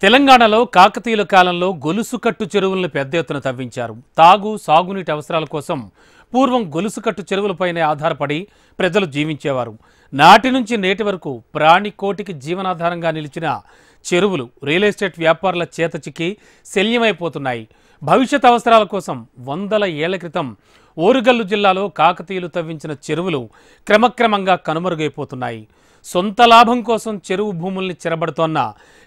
తెలంగాణలో కాకతీయుల కాలంలో గొలుసుకట్టు చెరువులను పెద్ద ఎత్తున తవ్వించారు. తాగు, సాగునీటి అవసరాల కోసం పూర్వం గొలుసుకట్టు చెరువులపైనే ఆధారపడి ప్రజలు జీవించేవారు. నాటి నుంచి నేటి వరకు ప్రాణికోటికి జీవనాధారంగా నిలిచిన చెరువులు రియల్ ఎస్టేట్ వ్యాపారుల చేత చిక్కి శల్యమైపోతున్నాయి. భవిష్యత్ అవసరాల కోసం వందల ఏళ్ల క్రితం ఓరుగల్లు జిల్లాలో కాకతీయులు తవ్వించిన చెరువులు క్రమక్రమంగా కనుమరుగైపోతున్నాయి. సొంత లాభం కోసం చెరువు భూముల్ని చెరబడుతోన్న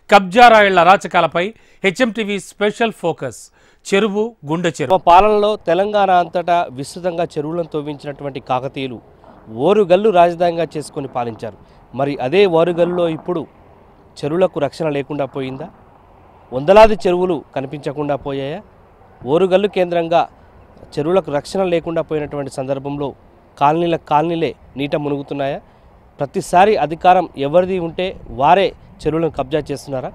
కబ్జారాయిళ్ల అరాచకాలపై హెచ్ఎంటీవీ స్పెషల్ ఫోకస్. చెరువు గుండె చెరువు పాలనలో తెలంగాణ అంతటా విస్తృతంగా చెరువులను తవ్వించినటువంటి కాకతీయులు ఓరుగల్లు రాజధానిగా చేసుకొని పాలించారు. మరి అదే ఓరుగల్లులో ఇప్పుడు చెరువులకు రక్షణ లేకుండా పోయిందా? వందలాది చెరువులు కనిపించకుండా పోయాయా? ఓరుగల్లు కేంద్రంగా చెరువులకు రక్షణ లేకుండా పోయినటువంటి సందర్భంలో కాలనీలే నీట మునుగుతున్నాయా? ప్రతిసారి అధికారం ఎవరిది ఉంటే వారే చెరువులను కబ్జా చేస్తున్నారా?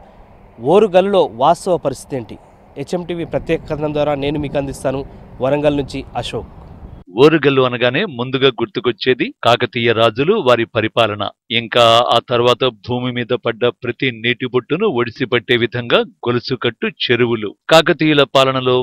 ఓరుగల్లులో వాస్తవ పరిస్థితి ఏంటి? హెచ్ఎంటీవీ ప్రత్యేక కథనం ద్వారా నేను మీకు అందిస్తాను. వరంగల్ నుంచి అశోక్. ఓరుగల్లు అనగానే ముందుగా గుర్తుకొచ్చేది కాకతీయ రాజులు, వారి పరిపాలన. ఇంకా ఆ తర్వాత భూమి మీద పడ్డ ప్రతి నీటి బొట్టును ఒడిసిపట్టే విధంగా గొలుసుకట్టు చెరువులు. కాకతీయుల పాలనలో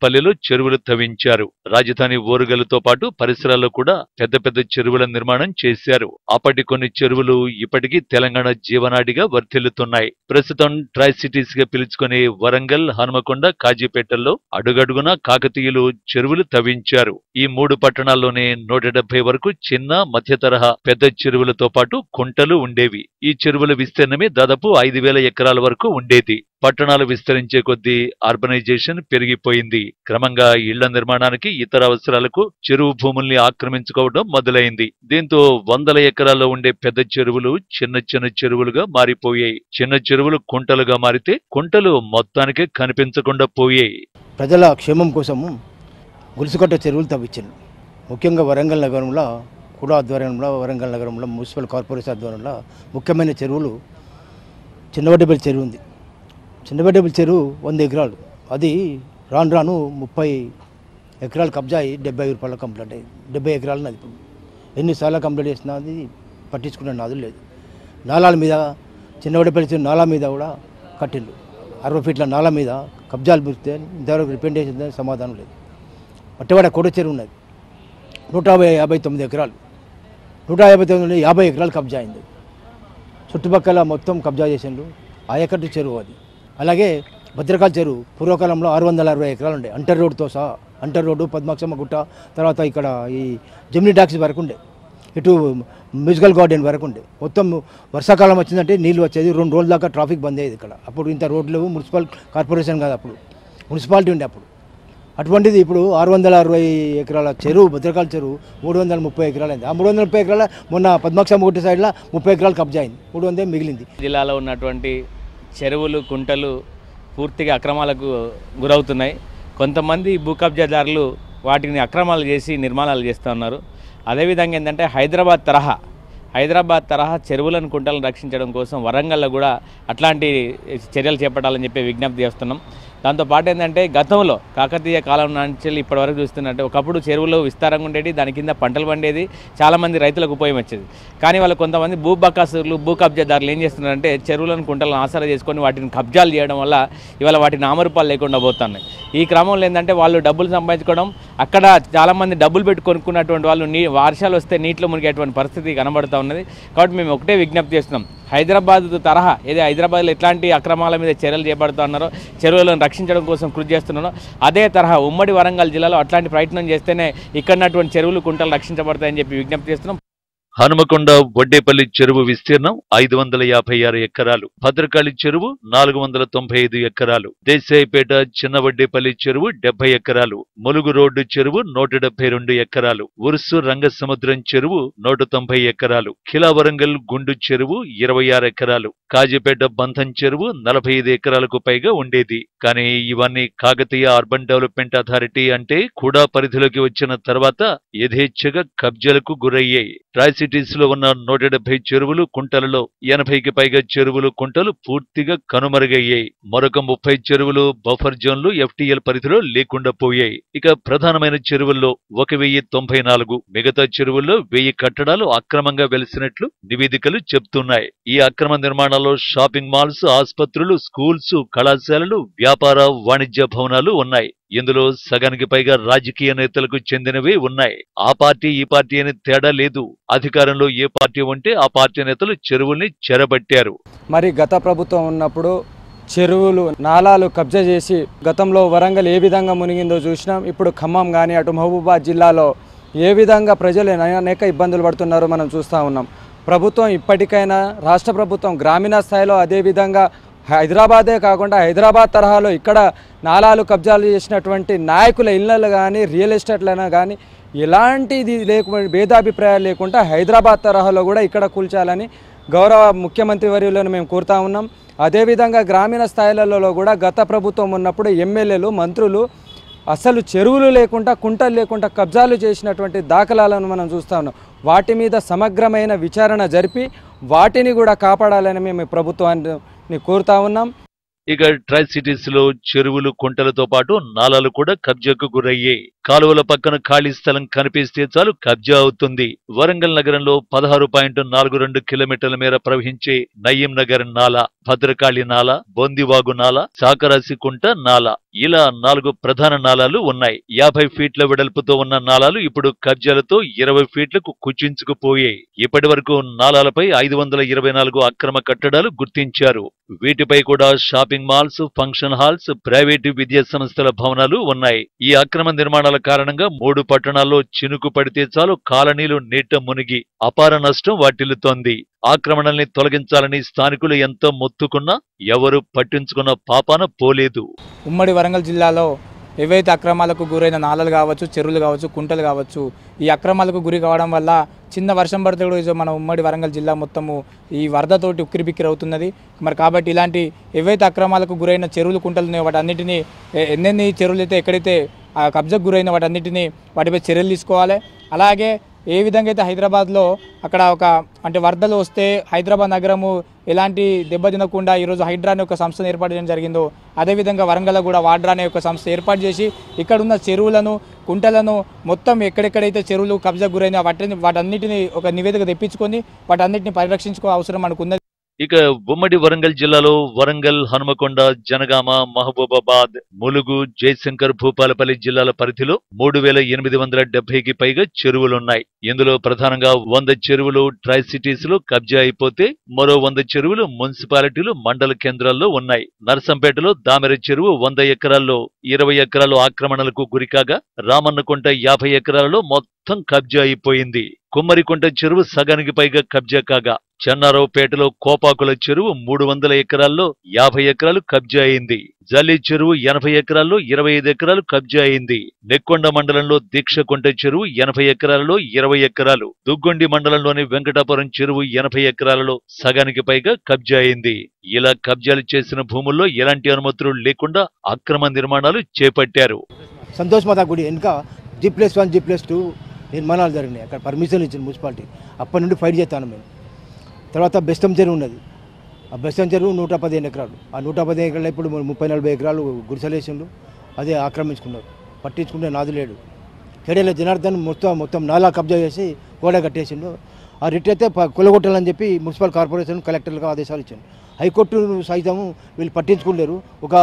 పల్లెలో చెరువులు తవ్వించారు. రాజధాని ఓరుగల్లుతో పాటు పరిసరాల్లో కూడా పెద్ద పెద్ద చెరువుల నిర్మాణం చేశారు. అప్పటి కొన్ని చెరువులు ఇప్పటికీ తెలంగాణ జీవనాడిగా వర్ధిల్లుతున్నాయి. ప్రస్తుతం ట్రై సిటీస్ గా పిలుచుకునే వరంగల్, హనుమకొండ, కాజీపేటల్లో అడుగడుగునా కాకతీయులు చెరువులు తవ్వించారు. ఈ 3 పట్టణాల్లోనే 170 వరకు చిన్న, మధ్య తరహా పెద్ద చెరువులతో పాటు కుంటలు ఉండేవి. ఈ చెరువుల విస్తీర్ణమే దాదాపు 5,000 ఎకరాల వరకు ఉండేది. పట్టణాలు విస్తరించే కొద్దీ అర్బనైజేషన్ పెరిగిపోయింది. క్రమంగా ఇళ్ల నిర్మాణానికి, ఇతర అవసరాలకు చెరువు భూముల్ని ఆక్రమించుకోవడం మొదలైంది. దీంతో వందల ఎకరాల్లో ఉండే పెద్ద చెరువులు చిన్న చెరువులుగా మారిపోయాయి. చిన్న చెరువులు కుంటలుగా మారితే కుంటలు మొత్తానికే కనిపించకుండా పోయాయి. ప్రజల క్షేమం కోసము గొలుసుకట్ట చెరువులు తవ్వించారు. ముఖ్యంగా వరంగల్ నగరంలో కూడా ఆధ్వర్యంలో, వరంగల్ నగరంలో మున్సిపల్ కార్పొరేషన్ ఆధ్వర్యంలో ముఖ్యమైన చెరువులు చిన్నవడ్డేపల్లి చెరువు ఉంది. చిన్నవడ్డేపల్లి చెరువు 100 ఎకరాలు. అది రాను 30 ఎకరాలు కబ్జా అయ్యి 70 రూపాయలు కంప్లీట్ అయ్యింది. 70 ఎకరాలు అది ఇప్పుడు ఎన్నిసార్లు కంప్లీట్ చేసినా అది పట్టించుకునే నాదులు లేదు. నాలాల మీద చిన్నవడ్డేపల్లి చెరువు నాలా మీద కూడా కట్టిండు. 60 ఫీట్ల నాలా మీద కబ్జాలు పెడితే ఇంతవరకు రిపెండ్ చేసిందని సమాధానం లేదు. పట్టవాడ కోట చెరువు ఉన్నది 159 ఎకరాలు. 159 50 ఎకరాలు కబ్జా అయింది. చుట్టుపక్కల మొత్తం కబ్జా చేసిండు. ఆయకట్టు చెరువు అది. అలాగే భద్రకాళ చెరువు పూర్వకాలంలో 660 ఎకరాలు ఉండే, అంటర్ రోడ్తో సహా. అంటర్ రోడ్డు, పద్మాక్షమ్మ గుట్ట, తర్వాత ఇక్కడ ఈ జెమినీ టాక్సీ వరకు ఉండే, ఇటు మ్యూజికల్ గార్డెన్ వరకు ఉండే. మొత్తం వర్షాకాలం వచ్చిందంటే నీళ్ళు వచ్చేది. 2 రోజుల దాకా ట్రాఫిక్ బంద్ అయ్యేది ఇక్కడ. అప్పుడు ఇంత రోడ్లు మున్సిపల్ కార్పొరేషన్ కాదు, అప్పుడు మున్సిపాలిటీ ఉండే. అప్పుడు అటువంటిది ఇప్పుడు 660 ఎకరాల చెరువు, భద్రకాళ చెరువు 330 ఎకరాలు అయింది. ఆ 330 ఎకరాల మొన్న పద్మాక్షమ్మ గుట్ట సైడ్లో 30 ఎకరాలు కబ్జా అయింది. 300 మిగిలింది. జిల్లాలో ఉన్నటువంటి చెరువులు, కుంటలు పూర్తిగా అక్రమాలకు గురవుతున్నాయి. కొంతమంది భూ కబ్జాదారులు వాటిని అక్రమాలు చేసి నిర్మాణాలు చేస్తూ ఉన్నారు. అదేవిధంగా ఏంటంటే హైదరాబాద్ తరహా చెరువులను, కుంటలను రక్షించడం కోసం వరంగల్లో కూడా అట్లాంటి చర్యలు చేపట్టాలని చెప్పి విజ్ఞప్తి చేస్తున్నాం. దాంతోపాటు ఏంటంటే గతంలో కాకతీయ కాలం నుంచి ఇప్పటివరకు చూస్తున్నట్టు ఒకప్పుడు చెరువులు విస్తారంగా ఉండేది, దాని కింద పంటలు పండేది, చాలామంది రైతులకు ఉపయోగం వచ్చేది. కానీ వాళ్ళు కొంతమంది భూ బకాసులు, భూ కబ్జాదారులు ఏం చేస్తున్నారంటే చెరువులను, కుంటలను ఆసరా చేసుకొని వాటిని కబ్జాలు చేయడం వల్ల ఇవాళ వాటి నామరూపాలు లేకుండా పోతున్నాయి. ఈ క్రమంలో ఏంటంటే వాళ్ళు డబ్బులు సంపాదించుకోవడం, అక్కడ చాలామంది డబ్బులు పెట్టి కొనుక్కున్నటువంటి వాళ్ళు వర్షాలు వస్తే నీటిలో మునిగేటువంటి పరిస్థితి కనబడుతూ ఉన్నది. కాబట్టి మేము ఒకటే విజ్ఞప్తి చేస్తున్నాం, హైదరాబాద్ తరహా ఏదో హైదరాబాద్లో ఎట్లాంటి అక్రమాల మీద చర్యలు చేపడుతూ ఉన్నారో, చెరువులను రక్షించడం కోసం కృషి చేస్తున్నారో, అదే తరహా ఉమ్మడి వరంగల్ జిల్లాలో అట్లాంటి ప్రయత్నం చేస్తేనే ఇక్కడన్నటువంటి చెరువులు, కుంటలు రక్షించబడతాయని చెప్పి విజ్ఞప్తి చేస్తున్నాం. హనుమకొండ వడ్డేపల్లి చెరువు విస్తీర్ణం 556 ఎకరాలు. భద్రకాళి చెరువు 495 ఎకరాలు. దేశాయిపేట చిన్న వడ్డేపల్లి చెరువు 70 ఎకరాలు. ములుగు రోడ్డు చెరువు 172 ఎకరాలు. ఉరుసు రంగసముద్రం చెరువు 190 ఎకరాలు. ఖిలా వరంగల్ గుండు చెరువు 26 ఎకరాలు. కాజీపేట బంధన్ చెరువు 45 ఎకరాలకు పైగా ఉండేది. కానీ ఇవన్నీ కాకతీయ అర్బన్ డెవలప్మెంట్ అథారిటీ అంటే కూడా పరిధిలోకి వచ్చిన తర్వాత యథేచ్ఛగా కబ్జాలకు గురయ్యాయి. ట్రై సిటీస్ లో ఉన్న 170 చెరువులు కుంటలలో 80కి పైగా చెరువులు కుంటలు పూర్తిగా కనుమరుగయ్యాయి. మరొక 30 చెరువులు బఫర్ జోన్లు FTL పరిధిలో లేకుండా పోయాయి. ఇక ప్రధానమైన చెరువుల్లో 1094, మిగతా చెరువుల్లో 1000 కట్టడాలు అక్రమంగా వెలిసినట్లు నివేదికలు చెప్తున్నాయి. ఈ అక్రమ నిర్మాణాల్లో షాపింగ్ మాల్స్, ఆసుపత్రులు, స్కూల్స్, కళాశాలలు, వ్యాపార వాణిజ్య భవనాలు ఉన్నాయి. ఇందులో సగానికి పైగా రాజకీయ నేతలకు చెందినవే ఉన్నాయి. ఆ పార్టీ ఈ పార్టీ అని తేడా లేదు. అధికారంలో ఏ పార్టీ ఉంటే ఆ పార్టీ నేతలు చెరువుల్ని చెరబట్టారు. మరి గత ప్రభుత్వం ఉన్నప్పుడు చెరువులు, నాలాలు కబ్జా చేసి గతంలో వరంగల్ ఏ విధంగా మునిగిందో చూసినాం. ఇప్పుడు ఖమ్మం కానీ అటు మహబూబాబాద్ జిల్లాలో ఏ విధంగా ప్రజలు అనేక ఇబ్బందులు పడుతున్నారో మనం చూస్తూ ఉన్నాం. ప్రభుత్వం ఇప్పటికైనా రాష్ట్ర ప్రభుత్వం గ్రామీణ స్థాయిలో అదేవిధంగా హైదరాబాదే కాకుండా హైదరాబాద్ తరహాలో ఇక్కడ నాలాలు కబ్జాలు చేసినటువంటి నాయకుల ఇళ్లలో కానీ రియల్ ఎస్టేట్లైనా కానీ ఎలాంటిది లేకుండా భేదాభిప్రాయాలు లేకుండా హైదరాబాద్ తరహాలో కూడా ఇక్కడ కూల్చాలని గౌరవ ముఖ్యమంత్రి వర్యులను మేము కోరుతా ఉన్నాం. అదేవిధంగా గ్రామీణ స్థాయిలలో కూడా గత ప్రభుత్వం ఉన్నప్పుడు ఎమ్మెల్యేలు, మంత్రులు అసలు చెరువులు లేకుండా, కుంటలు లేకుండా కబ్జాలు చేసినటువంటి దాఖలాలను మనం చూస్తూ ఉన్నాం. వాటి మీద సమగ్రమైన విచారణ జరిపి వాటిని కూడా కాపాడాలని మేము ప్రభుత్వాన్ని కోరుతా ఉన్నాం. ఇక ట్రై సిటీస్ లో చెరువులు, కుంటలతో పాటు నాలాలు కూడా కబ్జాకు గురయ్యాయి. కాలువల పక్కన ఖాళీ స్థలం కనిపిస్తే చాలు కబ్జా అవుతుంది. వరంగల్ నగరంలో 16.42 కిలోమీటర్ల మేర ప్రవహించే నయీం నగర్ నాలా, భద్రకాళి నాలా, బొందివాగు నాలా, సాకరాసి కుంట నాలా, ఇలా 4 ప్రధాన నాలాలు ఉన్నాయి. 50 ఫీట్ల వెడల్పుతో ఉన్న నాలాలు ఇప్పుడు కబ్జాలతో 20 ఫీట్లకు కుచించుకుపోయాయి. ఇప్పటి వరకు నాలాలపై 524 అక్రమ కట్టడాలు గుర్తించారు. వీటిపై కూడా shopping malls, function halls, private విద్యా సంస్థల భవనాలు ఉన్నాయి. ఈ అక్రమ నిర్మాణాల కారణంగా 3 పట్టణాల్లో చినుకు పడితే చాలు కాలనీలు నీట మునిగి అపార నష్టం వాటిల్లుతోంది. ఆక్రమణల్ని తొలగించాలని స్థానికులు ఎంతో మొత్తుకున్నా ఎవరు పట్టించుకున్న పాపాన పోలేదు. ఉమ్మడి వరంగల్ జిల్లాలో ఏవైతే అక్రమాలకు గురైన నాలలు కావచ్చు, చెరువులు కావచ్చు, కుంటలు కావచ్చు, ఈ అక్రమాలకు గురి కావడం వల్ల చిన్న వర్షం పడితే కూడా మన ఉమ్మడి వరంగల్ జిల్లా మొత్తము ఈ వరదతోటి ఉక్కిరిబిక్కిరి అవుతున్నది. మరి కాబట్టి ఇలాంటి ఏవైతే అక్రమాలకు గురైన చెరువులు, కుంటలు ఉన్నాయో వాటన్నిటినీ ఎన్నెన్ని చెరువులు అయితే ఎక్కడైతే కబ్జాకు గురైన వాటన్నిటినీ వాటిపై చర్యలు తీసుకోవాలి. అలాగే ఏ విధంగా అయితే హైదరాబాద్లో అక్కడ అంటే వరదలు వస్తే హైదరాబాద్ నగరము ఎలాంటి దెబ్బతినకుండా ఈరోజు హైడ్రా అనే ఒక సంస్థను ఏర్పాటు చేయడం జరిగిందో, అదేవిధంగా వరంగల్లో కూడా వాడ్రా అనే ఒక సంస్థ ఏర్పాటు చేసి ఇక్కడున్న చెరువులను, కుంటలను మొత్తం ఎక్కడెక్కడైతే చెరువులు కబ్జాకు గురైన వాటన్నిటిని ఒక నివేదిక తెప్పించుకొని వాటన్నిటిని పరిరక్షించుకో అవసరం అనుకున్నది. ఇక ఉమ్మడి వరంగల్ జిల్లాలో వరంగల్, హనుమకొండ, జనగామ, మహబూబాబాద్, ములుగు, జయశంకర్, భూపాలపల్లి జిల్లాల పరిధిలో 3870కి పైగా చెరువులున్నాయి. ఇందులో ప్రధానంగా 100 చెరువులు ట్రై సిటీస్ లో కబ్జా అయిపోతే మరో 100 చెరువులు మున్సిపాలిటీలు, మండల కేంద్రాల్లో ఉన్నాయి. నర్సంపేటలో దామెర చెరువు 100 ఎకరాల్లో 20 ఎకరాలు ఆక్రమణలకు గురికాగా రామన్నకుంట 50 ఎకరాలలో మొత్తం కబ్జా అయిపోయింది. కుమ్మరికుంట చెరువు సగానికి పైగా కబ్జా కాగా చెన్నారావుపేటలో కోపాకుల చెరువు 300 ఎకరాల్లో 50 ఎకరాలు కబ్జా అయింది. జల్లి చెరువు 80 ఎకరాల్లో 25 ఎకరాలు కబ్జా అయింది. నెక్కొండ మండలంలో దీక్షకుంట చెరువు 80 ఎకరాలలో 20 ఎకరాలు, దుగ్గొండి మండలంలోని వెంకటాపురం చెరువు 80 ఎకరాలలో సగానికి పైగా కబ్జా అయింది. ఇలా కబ్జాలు చేసిన భూముల్లో ఎలాంటి అనుమతులు లేకుండా అక్రమ నిర్మాణాలు చేపట్టారు. సంతోష్ మాతా గుడి వెనుక G+1, G+2 నిర్మాణాలు జరిగినాయి. అక్కడ పర్మిషన్ ఇచ్చింది మున్సిపాలిటీ. అప్పటి నుండి ఫైట్ చేస్తాను మేము. తర్వాత బెస్తం చెరువు ఉన్నది. ఆ బెస్తం చెరువు 115 ఎకరాలు. ఆ 115 ఎకరాలు ఇప్పుడు 30-40 ఎకరాలు గుడిసెలేసిండు. అదే ఆక్రమించుకున్నారు. పట్టించుకుంటే నాది లేడు. కేడీల జనార్దన్ మొత్తం నాలా కబ్జా చేసి గోడ కట్టేసిండు. ఆ రిట్ అయితే కొలగొట్టాలని చెప్పి మున్సిపల్ కార్పొరేషన్, కలెక్టర్లకు ఆదేశాలు ఇచ్చాను. హైకోర్టు సైతం వీళ్ళు పట్టించుకోలేరు. ఒక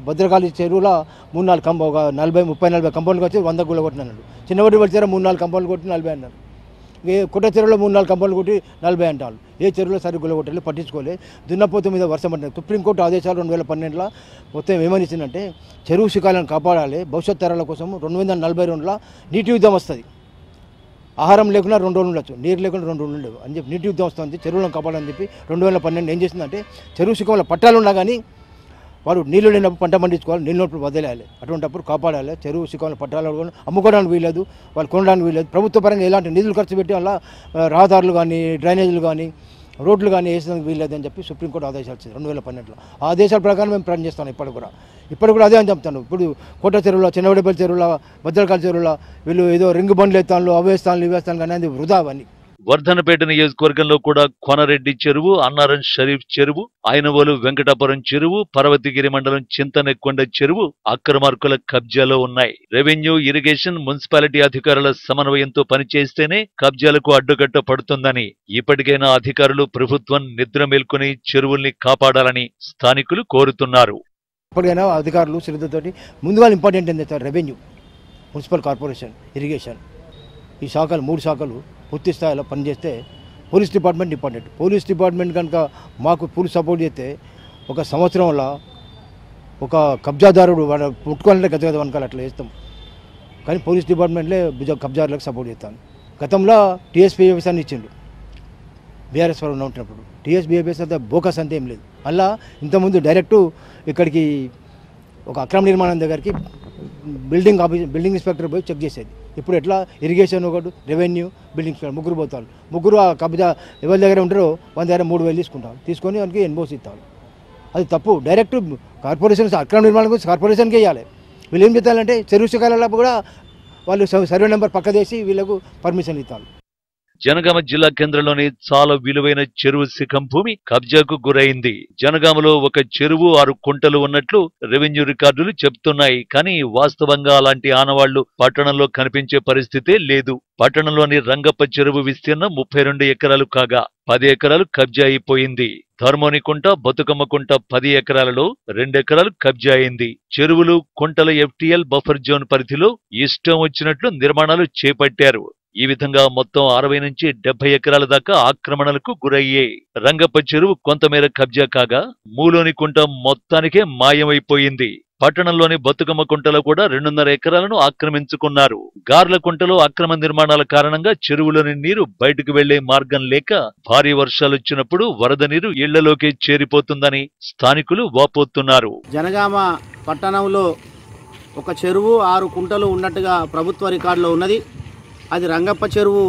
భద్రకాళి చెరువులో 3-4 ఒక 30-40 కంపౌండ్లు వచ్చి 100 గుళ్ళ కొట్టినాడు. చిన్నవాడి పడితే 3-4 కంపౌండ్లు కొట్టి 40 అన్నారు. కుట్ట చెరువులో 3-4 కంపౌండ్లు కొట్టి 40 అంటారు. ఏ చెరువులో సరి గుళ్ళ కొట్టాలి పట్టించుకోలే. దున్నపోతు మీద వర్షం పడినది. సుప్రీంకోర్టు ఆదేశాలు 2012లో మొత్తం ఏమని ఇచ్చిందంటే చెరువు శిఖాలను కాపాడాలి, భవిష్యత్ తరాల కోసం 2042లో నీటి యుద్ధం వస్తుంది. ఆహారం లేకుండా 2 రోజులు ఉండొచ్చు, నీరు లేకుండా 2 రోజులు ఉండవు అని చెప్పి నీటి యుద్ధం వస్తుంది, చెరువులను కాపాడని చెప్పి 2012 ఏం చేసిందంటే చెరువు శిఖంలో పట్టాలు ఉన్నా కానీ వాడు నీళ్లు లేనప్పుడు పంట పండించుకోవాలి, నీళ్ళు నప్పుడు వదిలేయాలి. అటువంటిప్పుడు కాపాడాలి. చెరువు శిఖంలో పట్టాలు అమ్ముకోవడానికి వీలేదు, వాళ్ళు కొనడానికి వీలేదు. ప్రభుత్వ పరంగా ఎలాంటి నిధులు ఖర్చు పెట్టి వల్ల రహదారులు కానీ, డ్రైనేజీలు కానీ, రోడ్లు కానీ వేసేందుకు వీల్లేదని చెప్పి సుప్రీంకోర్టు ఆదేశాలు ఇచ్చింది 2012లో. ఆ ఆదేశాల ప్రకారం మేము ప్రయాణిస్తాను. ఇప్పుడు కూడా అదే అని చెప్తాను. ఇప్పుడు కోట చెరువులో, చిన్నవడపల్లి చెరువులో, భద్రకాళి చెరువులో వీళ్ళు ఏదో రింగ్ బండ్లు ఎత్తాను, అవేస్తాను, ఇవేస్తాను కానీ అది వృధా అవన్నీ. వర్ధనపేట నియోజకవర్గంలో కూడా కొనరెడ్డి చెరువు, అన్నారం షరీఫ్ చెరువు, ఆయనవోలు వెంకటాపురం చెరువు, పర్వతగిరి మండలం చింతనెక్కొండ చెరువు అక్రమార్కుల కబ్జాలో ఉన్నాయి. రెవెన్యూ, ఇరిగేషన్, మున్సిపాలిటీ అధికారుల సమన్వయంతో పనిచేస్తేనే కబ్జాలకు అడ్డుకట్ట పడుతుందని ఇప్పటికైనా అధికారులు ప్రభుత్వం నిద్ర మేల్కొని చెరువుల్ని కాపాడాలని స్థానికులు కోరుతున్నారు. ఇప్పటికైనా అధికారులు శ్రద్ధతోటి ముందుగా ఇంపార్టెంట్ ఏంటంటే రెవెన్యూ, మున్సిపల్ కార్పొరేషన్, ఇరిగేషన్ ఈ శాఖలు 3 శాఖలు పూర్తి స్థాయిలో పనిచేస్తే police department important. Police department కనుక మాకు ఫుల్ సపోర్ట్ చేస్తే ఒక సంవత్సరం వల్ల ఒక కబ్జాదారుడు వాడు ముట్టుకోవాలంటే గత వనకాలు అట్లా చేస్తాం. కానీ పోలీస్ డిపార్ట్మెంట్లే కబ్జాదారులకు సపోర్ట్ చేస్తాను. గతంలో టీఎస్పీఎఫ్ఎస్ అని ఇచ్చిండు బీఆర్ఎస్ వాళ్ళు ఉంటున్నప్పుడు. టీఎస్పీఎఫ్ఎస్ అంతా బోకస్ అంతా ఏం లేదు. అలా ఇంతకుముందు డైరెక్టు ఇక్కడికి ఒక అక్రమ నిర్మాణం దగ్గరికి బిల్డింగ్ ఇన్స్పెక్టర్ పోయి చెక్ చేసేది. ఇప్పుడు ఎట్లా ఇరిగేషన్ ఒకటి, రెవెన్యూ, బిల్డింగ్ ఇన్స్పెక్టర్ ముగ్గురు పోతారు. ముగ్గురు ఆ కబ్జా ఎవరి దగ్గర ఉంటారో వాళ్ళ దగ్గర 3,000 తీసుకుంటారు. తీసుకొని వానికి ఎన్బోస్ ఇస్తారు. అది తప్పు. డైరెక్ట్ కార్పొరేషన్ అక్రమ నిర్మాణం గురించి కార్పొరేషన్కి వేయాలి. వీళ్ళు ఏం చేస్తారంటే చెరువు శిఖరాలలో కూడా వాళ్ళు సర్వే నెంబర్ పక్కదేసి వీళ్ళకు పర్మిషన్ ఇస్తారు. జనగామ జిల్లా కేంద్రంలోని చాలా విలువైన చెరువు శిఖం భూమి కబ్జాకు గురైంది. జనగామలో ఒక చెరువు 6 కుంటలు ఉన్నట్లు రెవెన్యూ రికార్డులు చెప్తున్నాయి. కానీ వాస్తవంగా అలాంటి ఆనవాళ్లు పట్టణంలో కనిపించే పరిస్థితే లేదు. పట్టణంలోని రంగప్ప చెరువు విస్తీర్ణం 32 ఎకరాలు కాగా 10 ఎకరాలు కబ్జా అయిపోయింది. ధర్మోని కుంట, బతుకమ్మ కుంట 10 ఎకరాలలో 2 ఎకరాలు కబ్జా అయింది. చెరువులు, కుంటల FTL బఫర్ జోన్ పరిధిలో ఇష్టం వచ్చినట్లు నిర్మాణాలు చేపట్టారు. ఈ విధంగా మొత్తం 60 నుంచి 70 ఎకరాల దాకా ఆక్రమణలకు గురయ్యాయి. రంగప్ప చెరువు కొంతమేర కబ్జా కాగా మూలోని కుంట మొత్తానికే మాయమైపోయింది. పట్టణంలోని బతుకమ్మ కుంటలో కూడా 2.5 ఎకరాలను ఆక్రమించుకున్నారు. గార్ల కుంటలో అక్రమ నిర్మాణాల కారణంగా చెరువులోని నీరు బయటకు వెళ్లే మార్గం లేక భారీ వర్షాలొచ్చినప్పుడు వరద నీరు ఇళ్లలోకి చేరిపోతుందని స్థానికులు వాపోతున్నారు. జనగామ పట్టణంలో ఒక చెరువు 6 కుంటలు ఉన్నట్టుగా ప్రభుత్వ రికార్డులో ఉన్నది. అది రంగప్ప చెరువు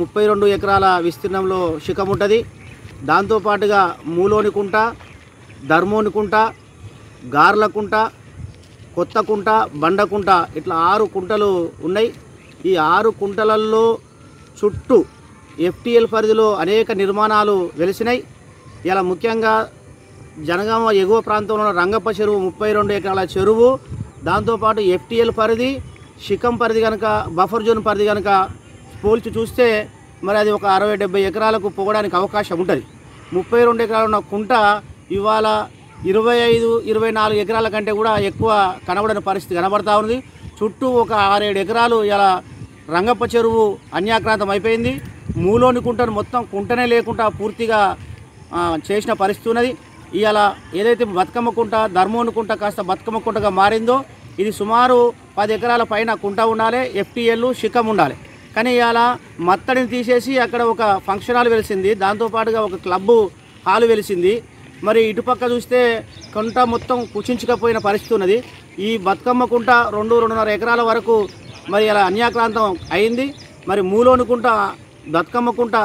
32 ఎకరాల విస్తీర్ణంలో శిఖం ఉంటుంది. దాంతోపాటుగా మూలోని కుంట, ధర్మోని కుంట, గార్ల కుంట, కొత్త కుంట, బండకుంట ఇట్లా 6 కుంటలు ఉన్నాయి. ఈ 6 కుంటలలో చుట్టూ FTL పరిధిలో అనేక నిర్మాణాలు వెలిసినాయి. ఇలా ముఖ్యంగా జనగామ ఎగువ ప్రాంతంలో రంగప్ప చెరువు 32 ఎకరాల చెరువు, దాంతోపాటు FTL పరిధి, శిఖం పరిధి కనుక బఫర్ జోన్ పరిధి కనుక పోల్చి చూస్తే మరి అది ఒక 60-70 ఎకరాలకు పోవడానికి అవకాశం ఉంటుంది. 32 ఎకరాలు ఉన్న కుంట ఇవాళ 25-24 ఎకరాల కంటే కూడా ఎక్కువ కనబడని పరిస్థితి కనబడతా ఉంది. చుట్టూ ఒక 6-7 ఎకరాలు ఇలా రంగప్ప చెరువు అన్యాక్రాంతం అయిపోయింది. మూలోని కుంటను మొత్తం కుంటనే లేకుండా పూర్తిగా చేసిన పరిస్థితి ఉన్నది. ఇవాళ ఏదైతే బతుకమ్మ కుంట, ధర్మోని కుంట కాస్త బతుకమ్మ కుంటగా మారిందో ఇది సుమారు 10 ఎకరాల పైన కుంట ఉండాలి, FTL శిఖం ఉండాలి. కానీ ఇవాళ మత్తడిని తీసేసి అక్కడ ఒక ఫంక్షన్ హాల్ వెలిసింది, దాంతోపాటుగా ఒక క్లబ్ హాల్ వెలిసింది. మరి ఇటుపక్క చూస్తే కుంట మొత్తం కుచించుకపోయిన పరిస్థితి ఉన్నది. ఈ బతుకమ్మ కుంట 2-2.5 ఎకరాల వరకు మరి అలా అన్యాక్రాంతం అయింది. మరి మూలోని కుంట, బతుకమ్మ కుంట,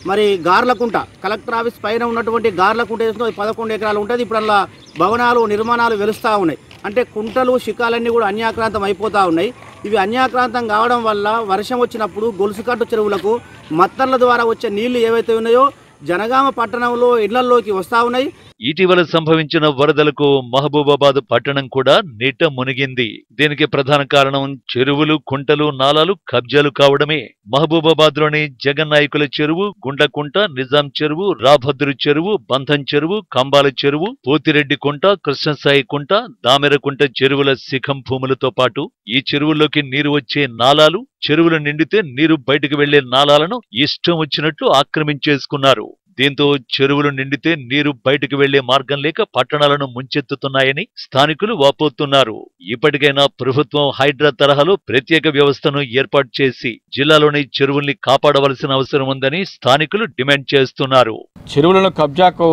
మరి గార్ల కుంట, కలెక్టర్ ఆఫీస్ పైన ఉన్నటువంటి గార్ల కుంట 11 ఎకరాలు ఉంటుంది. ఇప్పుడు అలా భవనాలు, నిర్మాణాలు వెలుస్తూ ఉన్నాయి. అంటే కుంటలు, శిఖాలన్నీ కూడా అన్యాక్రాంతం అయిపోతూ ఉన్నాయి. ఇవి అన్యాక్రాంతం కావడం వల్ల వర్షం వచ్చినప్పుడు గొలుసుకట్టు చెరువులకు మత్తర్ల ద్వారా వచ్చే నీళ్లు ఏవైతే ఉన్నాయో జనగామ పట్టణంలో ఇళ్లలోకి వస్తూ ఉన్నాయి. ఇటీవల సంభవించిన వరదలకు మహబూబాబాద్ పట్టణం కూడా నీట మునిగింది. దీనికి ప్రధాన కారణం చెరువులు, కుంటలు, నాలాలు కబ్జాలు కావడమే. మహబూబాబాద్ లోని జగన్నాయకుల చెరువు, గుండకుంట, నిజాం చెరువు, రాభద్రు చెరువు, బంధం చెరువు, కంబాల చెరువు, పోతిరెడ్డి కుంట, కృష్ణసాయి కుంట, దామెరకుంట చెరువుల శిఖం భూములతో పాటు ఈ చెరువుల్లోకి నీరు వచ్చే నాలాలు, చెరువులు నిండితే నీరు బయటకు వెళ్లే నాలాలను ఇష్టం వచ్చినట్లు ఆక్రమించేసుకున్నారు. దీంతో చెరువులు నిండితే నీరు బయటకు వెళ్లే మార్గం లేక పట్టణాలను ముంచెత్తుతున్నాయని స్థానికులు వాపోతున్నారు. ఇప్పటికైనా ప్రభుత్వం హైడ్రా తరహాలో ప్రత్యేక వ్యవస్థను ఏర్పాటు చేసి జిల్లాలోని చెరువుల్ని కాపాడవలసిన అవసరం ఉందని స్థానికులు డిమాండ్ చేస్తున్నారు. చెరువులను కబ్జాకు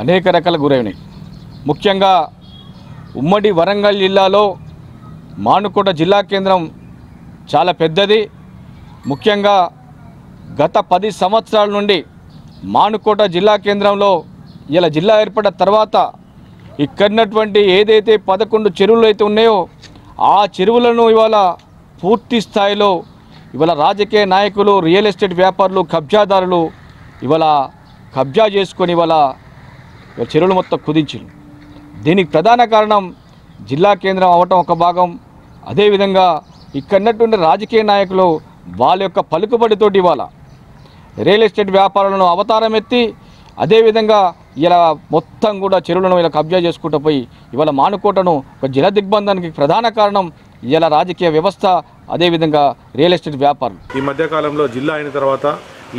అనేక రకాల గురైనాయి. ముఖ్యంగా ఉమ్మడి వరంగల్ జిల్లాలో మానుకోట జిల్లా కేంద్రం చాలా పెద్దది. ముఖ్యంగా గత 10 సంవత్సరాల నుండి మానుకోట జిల్లా కేంద్రంలో ఇలా జిల్లా ఏర్పడిన తర్వాత ఇక్కడున్నటువంటి ఏదైతే 11 చెరువులు అయితే ఉన్నాయో ఆ చెరువులను ఇవాళ పూర్తి స్థాయిలో ఇవాళ రాజకీయ నాయకులు, రియల్ ఎస్టేట్ వ్యాపారులు, కబ్జాదారులు ఇవాళ కబ్జా చేసుకొని ఇవాళ చెరువులు మొత్తం కుదించారు. దీనికి ప్రధాన కారణం జిల్లా కేంద్రం అవటం ఒక భాగం. అదేవిధంగా ఇక్కడున్నటువంటి రాజకీయ నాయకులు వాళ్ళ యొక్క పలుకుబడితోటి ఇవాళ రియల్ ఎస్టేట్ వ్యాపారులను అవతారం ఎత్తి అదేవిధంగా ఇలా మొత్తం కూడా చెరువులను ఇలా కబ్జా చేసుకుంటూ పోయి ఇవాళ మానుకోటను ఒక జల దిగ్బంధానికి ప్రధాన కారణం ఇలా రాజకీయ వ్యవస్థ, అదేవిధంగా రియల్ ఎస్టేట్ వ్యాపారులు. ఈ మధ్యకాలంలో జిల్లా అయిన తర్వాత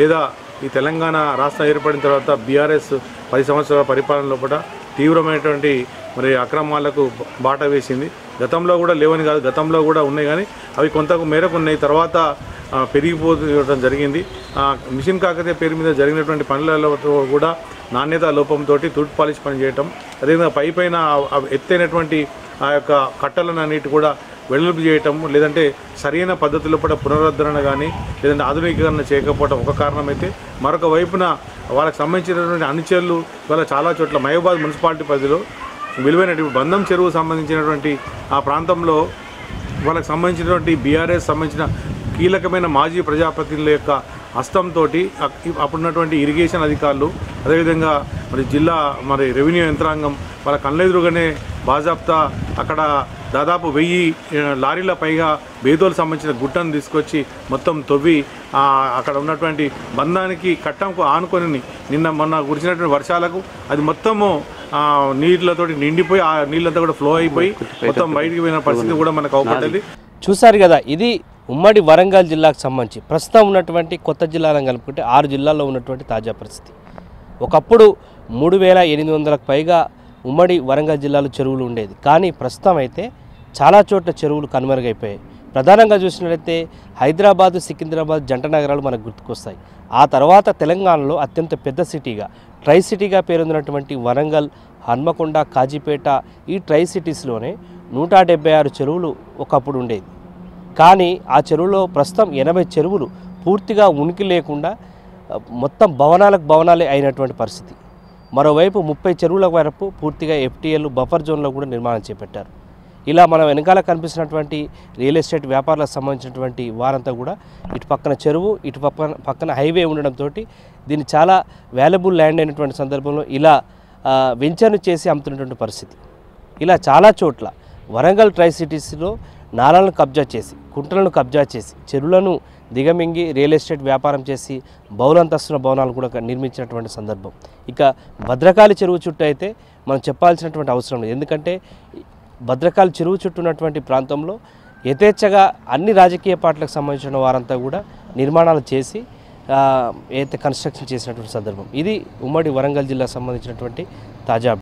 లేదా ఈ తెలంగాణ రాష్ట్రం ఏర్పడిన తర్వాత బీఆర్ఎస్ 10 సంవత్సరాల పరిపాలన లోపల తీవ్రమైనటువంటి మరి అక్రమాలకు బాట వేసింది. గతంలో కూడా లేవని కాదు, గతంలో కూడా ఉన్నాయి, కానీ అవి కొంత మేరకు ఉన్నాయి. తర్వాత పెరిగిపోవడం జరిగింది. మిషన్ కాకతీయ పేరు మీద జరిగినటువంటి పనులలో కూడా నాణ్యత లోపంతో తుడ్ పాలిష్ పని చేయటం, అదేవిధంగా పైన ఎత్తైనటువంటి ఆ యొక్క కట్టలను అన్నిటి కూడా వెడల్పు చేయటం, లేదంటే సరైన పద్ధతిలో కూడా పునరుద్ధరణ కానీ లేదంటే ఆధునీకరణ చేయకపోవడం ఒక కారణమైతే, మరొక వైపున వాళ్ళకి సంబంధించినటువంటి అనుచరులు ఇవాళ చాలా చోట్ల మహబూబాద్ మున్సిపాలిటీ పరిధిలో విలువైనటువంటి బంధం చెరువు సంబంధించినటువంటి ఆ ప్రాంతంలో వాళ్ళకి సంబంధించినటువంటి బీఆర్ఎస్ సంబంధించిన కీలకమైన మాజీ ప్రజాప్రతినిధుల యొక్క హస్తంతో అప్పుడున్నటువంటి ఇరిగేషన్ అధికారులు, అదేవిధంగా మరి జిల్లా రెవెన్యూ యంత్రాంగం వాళ్ళ కళ్ళెదురుగానే బాజాప్తా అక్కడ దాదాపు 1000 లారీల పైగా బేదోలు సంబంధించిన గుట్టను తీసుకొచ్చి మొత్తం తవ్వి అక్కడ ఉన్నటువంటి బంధానికి కట్టంకు ఆనుకొని మొన్న కురిసినటువంటి వర్షాలకు అది మొత్తము నీళ్ళతోటి నిండిపోయి ఆ నీళ్ళంతా కూడా ఫ్లో అయిపోయి మొత్తం బయటికి పోయిన పరిస్థితి కూడా మనకు అవపడ్డది. చూసారు కదా, ఇది ఉమ్మడి వరంగల్ జిల్లాకు సంబంధించి ప్రస్తుతం ఉన్నటువంటి కొత్త జిల్లాలను కలుపుకుంటే 6 జిల్లాల్లో ఉన్నటువంటి తాజా పరిస్థితి. ఒకప్పుడు 3800కు పైగా ఉమ్మడి వరంగల్ జిల్లాలో చెరువులు ఉండేది, కానీ ప్రస్తుతం అయితే చాలా చోట్ల చెరువులు కనుమరుగైపోయాయి. ప్రధానంగా చూసినట్లయితే హైదరాబాదు, సికింద్రాబాద్ జంట నగరాలు మనకు గుర్తుకొస్తాయి. ఆ తర్వాత తెలంగాణలో అత్యంత పెద్ద సిటీగా, ట్రై సిటీగా పేరొందినటువంటి వరంగల్, హన్మకొండ, కాజీపేట ఈ ట్రై సిటీస్లోనే 176 చెరువులు ఒకప్పుడు ఉండేది. కానీ ఆ చెరువులో ప్రస్తుతం 80 చెరువులు పూర్తిగా ఉనికి లేకుండా మొత్తం భవనాలే అయినటువంటి పరిస్థితి. మరోవైపు 30 చెరువుల వరకు పూర్తిగా FTL బఫర్ జోన్లో కూడా నిర్మాణం చేపట్టారు. ఇలా మనం వెనకాల కనిపిస్తున్నటువంటి రియల్ ఎస్టేట్ వ్యాపారులకు సంబంధించినటువంటి వారంతా కూడా ఇటు పక్కన చెరువు, ఇటు పక్కన హైవే ఉండడంతో దీన్ని చాలా వాల్యుబుల్ ల్యాండ్ అయినటువంటి సందర్భంలో ఇలా వెంచర్ను చేసి అమ్ముతున్నటువంటి పరిస్థితి. ఇలా చాలా చోట్ల వరంగల్ ట్రై సిటీస్లో నాలాలను కబ్జా చేసి, కుంటలను కబ్జా చేసి, చెరువులను దిగమింగి రియల్ ఎస్టేట్ వ్యాపారం చేసి బహుళంతస్తుల భవనాలు కూడా నిర్మించినటువంటి సందర్భం. ఇక భద్రకాళి చెరువు చుట్టూ అయితే మనం చెప్పాల్సినటువంటి అవసరం లేదు. ఎందుకంటే భద్రకాళి చెరువు చుట్టూ ఉన్నటువంటి ప్రాంతంలో యథేచ్ఛగా అన్ని రాజకీయ పార్టీలకు సంబంధించిన వారంతా కూడా నిర్మాణాలు చేసి కన్స్ట్రక్షన్ చేసినటువంటి సందర్భం. ఇది ఉమ్మడి వరంగల్ జిల్లాకు సంబంధించినటువంటి తాజా